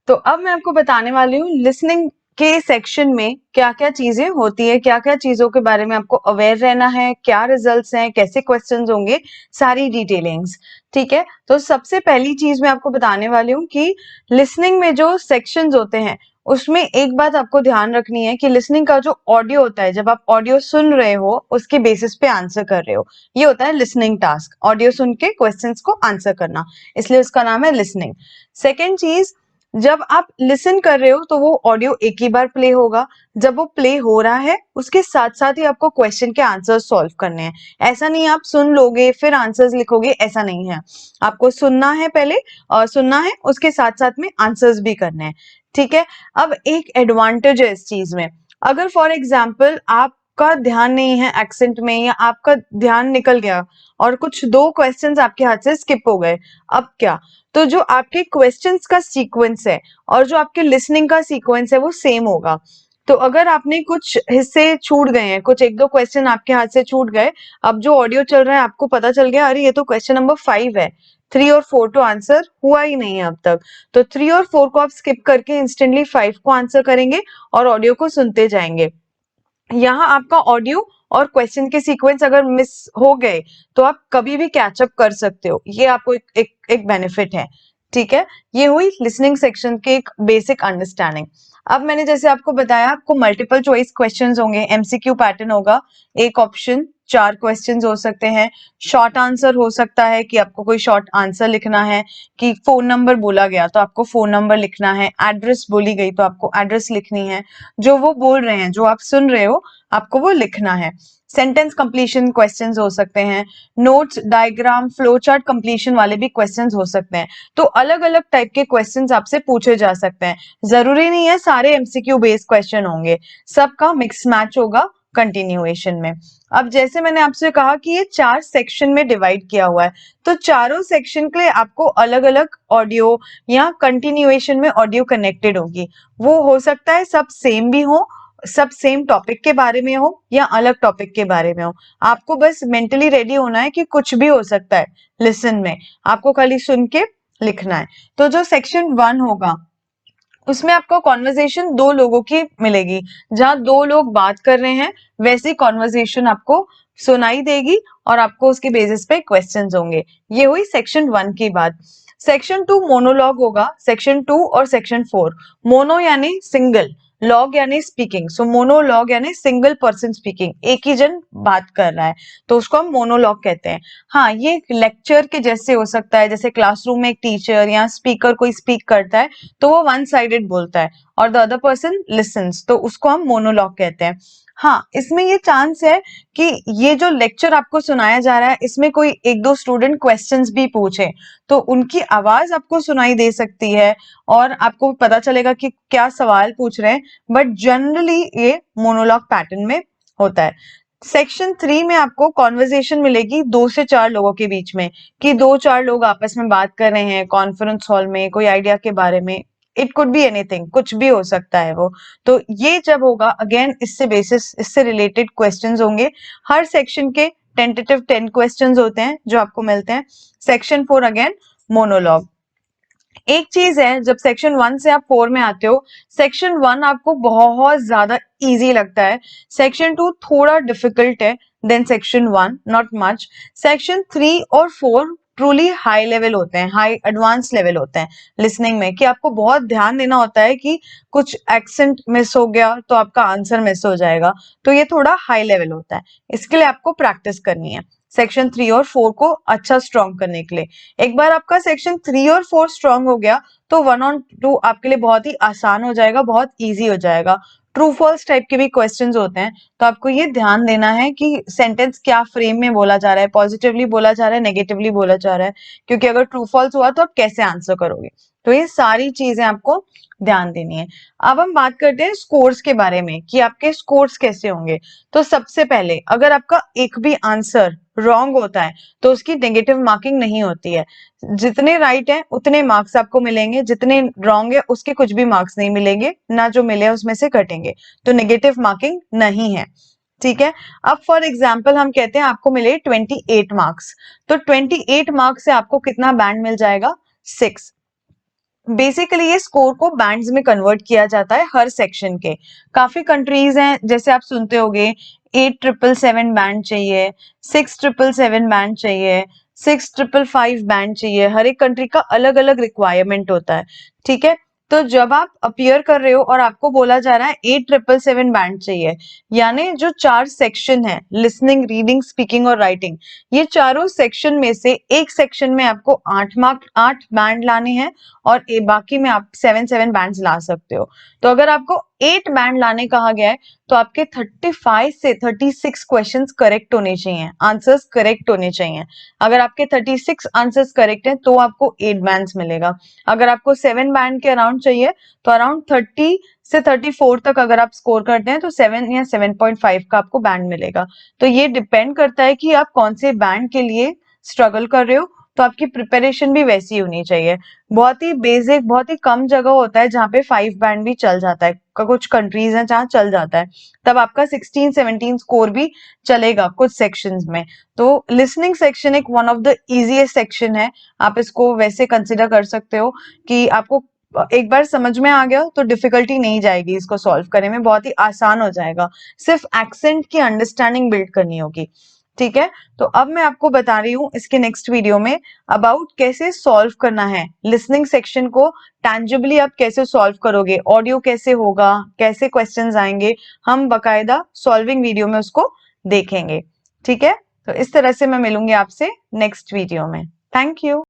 तो अब मैं आपको बताने वाली हूँ लिसनिंग के सेक्शन में क्या क्या चीजें होती है, क्या क्या चीजों के बारे में आपको अवेयर रहना है, क्या रिजल्ट्स हैं, कैसे क्वेश्चंस होंगे, सारी डिटेलिंग्स। ठीक है, तो सबसे पहली चीज मैं आपको बताने वाली हूँ कि लिसनिंग में जो सेक्शंस होते हैं उसमें एक बात आपको ध्यान रखनी है कि लिसनिंग का जो ऑडियो होता है, जब आप ऑडियो सुन रहे हो उसके बेसिस पे आंसर कर रहे हो, ये होता है लिसनिंग टास्क, ऑडियो सुन के क्वेश्चंस को आंसर करना, इसलिए उसका नाम है लिसनिंग। सेकेंड चीज, जब आप लिसन कर रहे हो तो वो ऑडियो एक ही बार प्ले होगा, जब वो प्ले हो रहा है उसके साथ साथ ही आपको क्वेश्चन के आंसर्स सॉल्व करने हैं। ऐसा नहीं आप सुन लोगे फिर आंसर्स लिखोगे, ऐसा नहीं है, आपको सुनना है पहले और सुनना है उसके साथ साथ में आंसर्स भी करने हैं। ठीक है, अब एक एडवांटेज है इस चीज में, अगर फॉर एग्जाम्पल आपका ध्यान नहीं है एक्सेंट में या आपका ध्यान निकल गया और कुछ दो क्वेश्चंस आपके हाथ से स्किप हो गए, अब क्या, तो जो आपके क्वेश्चंस का सीक्वेंस है और जो आपके लिसनिंग का सीक्वेंस है वो सेम होगा। तो अगर आपने कुछ हिस्से छूट गए हैं, कुछ एक दो क्वेश्चन आपके हाथ से छूट गए, अब जो ऑडियो चल रहा है आपको पता चल गया अरे ये तो क्वेश्चन नंबर 5 है, 3 और 4 तो आंसर हुआ ही नहीं है अब तक, तो 3 और 4 को आप स्किप करके इंस्टेंटली 5 को आंसर करेंगे और ऑडियो को सुनते जाएंगे। यहाँ आपका ऑडियो और क्वेश्चन के सीक्वेंस अगर मिस हो गए तो आप कभी भी कैचअप कर सकते हो, ये आपको एक बेनिफिट है। ठीक है, ये हुई लिसनिंग सेक्शन के एक बेसिक अंडरस्टैंडिंग। अब मैंने जैसे आपको बताया आपको मल्टीपल चॉइस क्वेश्चंस होंगे, एमसीक्यू पैटर्न होगा, एक ऑप्शन 4 क्वेश्चंस हो सकते हैं, शॉर्ट आंसर हो सकता है कि आपको कोई शॉर्ट आंसर लिखना है, कि फोन नंबर बोला गया तो आपको फोन नंबर लिखना है, एड्रेस बोली गई तो आपको एड्रेस लिखनी है, जो वो बोल रहे हैं जो आप सुन रहे हो आपको वो लिखना है। सेंटेंस कंप्लीशन क्वेश्चंस हो सकते हैं, notes, diagram, flow chart completion वाले भी क्वेश्चंस हो सकते हैं। तो अलग अलग टाइप के क्वेश्चंस आपसे पूछे जा सकते हैं, जरूरी नहीं है सारे एमसीक्यू बेस्ड क्वेश्चन होंगे, सबका मिक्स मैच होगा कंटिन्यूएशन में। अब जैसे मैंने आपसे कहा कि ये 4 सेक्शन में डिवाइड किया हुआ है, तो चारों सेक्शन के लिए आपको अलग अलग ऑडियो या कंटिन्यूएशन में ऑडियो कनेक्टेड होगी, वो हो सकता है सब सेम भी हो, सब सेम टॉपिक के बारे में हो या अलग टॉपिक के बारे में हो, आपको बस मेंटली रेडी होना है कि कुछ भी हो सकता है लिसन में, आपको खाली सुन के लिखना है। तो जो सेक्शन 1 होगा उसमें आपको कॉन्वर्जेशन दो लोगों की मिलेगी, जहां दो लोग बात कर रहे हैं वैसी कॉन्वर्जेशन आपको सुनाई देगी और आपको उसके बेसिस पे क्वेश्चंस होंगे। ये हुई सेक्शन 1 की बात। सेक्शन 2 मोनोलॉग होगा, सेक्शन 2 और सेक्शन 4, मोनो यानी सिंगल, लॉग यानी स्पीकिंग, सो मोनोलॉग यानी सिंगल पर्सन स्पीकिंग, एक ही जन बात कर रहा है, तो उसको हम मोनोलॉग कहते हैं। हाँ, ये एक लेक्चर के जैसे हो सकता है, जैसे क्लासरूम में एक टीचर या स्पीकर कोई स्पीक करता है तो वो वन साइडेड बोलता है और द अदर पर्सन लिसन्स, तो उसको हम मोनोलॉग कहते हैं। हाँ, इसमें ये चांस है कि ये जो लेक्चर आपको सुनाया जा रहा है इसमें कोई एक दो स्टूडेंट क्वेश्चंस भी पूछे तो उनकी आवाज आपको सुनाई दे सकती है और आपको पता चलेगा कि क्या सवाल पूछ रहे हैं, बट जनरली ये मोनोलॉग पैटर्न में होता है। सेक्शन 3 में आपको कॉन्वर्जेशन मिलेगी 2 से 4 लोगों के बीच में, कि 2-4 लोग आपस में बात कर रहे हैं कॉन्फ्रेंस हॉल में कोई आइडिया के बारे में, इट कुड बी एनीथिंग, कुछ भी हो सकता है वो। तो ये जब होगा अगेन इससे रिलेटेड क्वेश्चंस होंगे, हर सेक्शन के टेंटेटिव 10 क्वेश्चंस होते हैं जो आपको मिलते हैं। Section 4 again monologue. एक चीज है, जब सेक्शन 1 से आप 4 में आते हो, सेक्शन 1 आपको बहुत ज्यादा इजी लगता है, सेक्शन 2 थोड़ा डिफिकल्ट है then section 1, not much. Section 3 और 4 ट्रूली हाई लेवल होते हैं, हाई एडवांस लेवल होते हैं लिसनिंग में, कि आपको बहुत ध्यान देना होता है कि कुछ एक्सेंट मिस हो गया तो आपका आंसर मिस हो जाएगा, तो ये थोड़ा हाई लेवल होता है, इसके लिए आपको प्रैक्टिस करनी है सेक्शन 3 और 4 को अच्छा स्ट्रॉन्ग करने के लिए। एक बार आपका सेक्शन 3 और 4 स्ट्रॉन्ग हो गया तो 1 और 2 आपके लिए बहुत ही आसान हो जाएगा, बहुत इजी हो जाएगा। ट्रू फॉल्स टाइप के भी क्वेश्चंस होते हैं, तो आपको ये ध्यान देना है कि सेंटेंस क्या फ्रेम में बोला जा रहा है, पॉजिटिवली बोला जा रहा है, नेगेटिवली बोला जा रहा है, क्योंकि अगर ट्रू फॉल्स हुआ तो आप कैसे आंसर करोगे, तो ये सारी चीजें आपको ध्यान देनी है। अब हम बात करते हैं स्कोर्स के बारे में कि आपके स्कोर्स कैसे होंगे। तो सबसे पहले अगर आपका एक भी आंसर रॉन्ग होता है तो उसकी नेगेटिव मार्किंग नहीं होती है, जितने राइट है उतने मार्क्स आपको मिलेंगे, जितने रॉन्ग है उसके कुछ भी मार्क्स नहीं मिलेंगे, ना जो मिले उसमें से कटेंगे, तो नेगेटिव मार्किंग नहीं है। ठीक है, अब फॉर एग्जाम्पल हम कहते हैं आपको मिले 28 मार्क्स, तो 28 मार्क्स से आपको कितना बैंड मिल जाएगा, 6। बेसिकली ये स्कोर को बैंड्स में कन्वर्ट किया जाता है हर सेक्शन के। काफी कंट्रीज हैं, जैसे आप सुनते होगे 8777 बैंड चाहिए, 6777 बैंड चाहिए, 6555 बैंड चाहिए। हर एक कंट्री का अलग अलग रिक्वायरमेंट होता है, ठीक है। तो जब आप अपीयर कर रहे हो और आपको बोला जा रहा है 8777 बैंड चाहिए, यानी जो 4 सेक्शन है, लिसनिंग, रीडिंग, स्पीकिंग और राइटिंग, ये चारों सेक्शन में से एक सेक्शन में आपको 8 बैंड लाने हैं और बाकी में आप 7 बैंड्स ला सकते हो। तो अगर आपको 8 बैंड लाने कहा गया है तो आपके 35 से 36 क्वेश्चंस करेक्ट होने चाहिए, आंसर्स करेक्ट होने चाहिए। अगर आपके 36 आंसर्स करेक्ट हैं तो आपको 8 बैंड्स मिलेगा। अगर आपको 7 बैंड के अराउंड चाहिए तो अराउंड 30 से 34 तक अगर आप स्कोर करते हैं तो 7 या 7.5 का आपको बैंड मिलेगा। तो ये डिपेंड करता है कि आप कौन से बैंड के लिए स्ट्रगल कर रहे हो, तो आपकी प्रिपरेशन भी वैसी होनी चाहिए। बहुत ही बेसिक, बहुत ही कम जगह होता है जहाँ पे 5 बैंड भी चल जाता है, कुछ कंट्रीज हैं जहाँ चल जाता है, तब आपका 16-17 स्कोर भी चलेगा कुछ सेक्शंस में। तो लिसनिंग सेक्शन एक one of the easiest section है, आप इसको वैसे कंसिडर कर सकते हो कि आपको एक बार समझ में आ गया तो डिफिकल्टी नहीं जाएगी, इसको सॉल्व करने में बहुत ही आसान हो जाएगा। सिर्फ एक्सेंट की अंडरस्टैंडिंग बिल्ड करनी होगी, ठीक है। तो अब मैं आपको बता रही हूँ इसके नेक्स्ट वीडियो में अबाउट कैसे सॉल्व करना है लिसनिंग सेक्शन को, टैंजिबली आप कैसे सॉल्व करोगे, ऑडियो कैसे होगा, कैसे क्वेश्चंस आएंगे, हम बकायदा सॉल्विंग वीडियो में उसको देखेंगे, ठीक है। तो इस तरह से मैं मिलूंगी आपसे नेक्स्ट वीडियो में। Thank you.